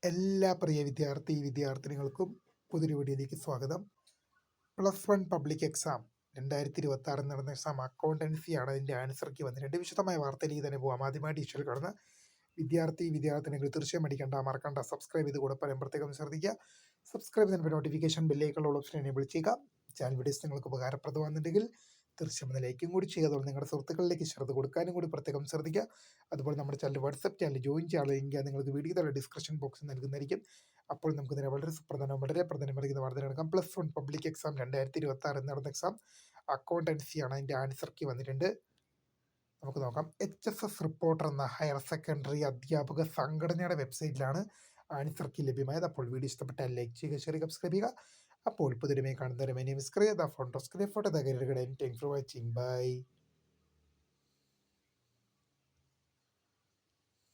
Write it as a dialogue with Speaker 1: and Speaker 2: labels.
Speaker 1: എല്ലാ പ്രിയ വിദ്യാർത്ഥിനികൾക്കും പുതിയൊരു വീഡിയോയിലേക്ക് സ്വാഗതം. +1 പബ്ലിക് എക്സാം 2026 നടന്ന എക്സാം അക്കൗണ്ടൻസിയാണ്. അതിൻ്റെ ആൻസർ കീ വന്നിട്ടുണ്ട്. വിശദമായ വാർത്തയിലേക്ക് തന്നെ പോകാം. ആദ്യമായിട്ട് ഇഷ്യൽ കാണുന്ന വിദ്യാർത്ഥിനികൾ തീർച്ചയായും മറക്കണ്ട സബ്സ്ക്രൈബ് ചെയ്ത് കൂടെ പറയാൻ പ്രത്യേകം ശ്രദ്ധിക്കുക. സബ്സ്ക്രൈബ് ചെയ്യുമ്പോൾ നോട്ടിഫിക്കേഷൻ ബെല്ലൈക്കുള്ള ഓപ്ഷൻ എനേബിൾ ചെയ്യുക. ചാനൽ വീഡിയോസ് നിങ്ങൾക്ക് ഉപകാരപ്രദമാകുന്നുണ്ടെങ്കിൽ തീർച്ചയായും ലൈക്കും കൂടി ചെയ്യുക. അതുപോലെ നിങ്ങളുടെ സുഹൃത്തുക്കളിലേക്ക് ശ്രദ്ധ കൊടുക്കാനും കൂടി പ്രത്യേകം ശ്രദ്ധിക്കുക. അതുപോലെ നമ്മുടെ ചാനൽ വാട്സപ്പ് ചാനൽ ജോയിൻ ചെയ്യാനുള്ള ലിങ്ക് നിങ്ങൾക്ക് വീഡിയോയുടെ ഡിസ്ക്രിപ്ഷൻ ബോക്സിൽ നൽകുന്നതായിരിക്കും. അപ്പോൾ നമുക്ക് ഇതിനെ വളരെ പ്രധാനമറിയുന്ന വാർത്ത എടുക്കാം. +1 പബ്ലിക് എക്സാം 2026 നടന്ന എക്സാം അക്കൗണ്ടൻസിയാണ്. അതിൻ്റെ ആൻസർ കീ വന്നിട്ടുണ്ട്. നമുക്ക് നോക്കാം. HSS റിപ്പോർട്ടർ എന്ന ഹയർ സെക്കൻഡറി അധ്യാപക സംഘടനയുടെ വെബ്സൈറ്റിലാണ് ആൻസർ കീ ലഭ്യമായത്. അപ്പോൾ വീഡിയോ ഇഷ്ടപ്പെട്ടാൽ ലൈക്ക് ചെയ്യുക, ഷെയർ സബ്സ്ക്രൈബ് ചെയ്യുക. അപ്പോൾ പുതിയ കാണുന്നവരെ my name is Kriya, the founder of Kriya for the career guide. Thanks for watching. By.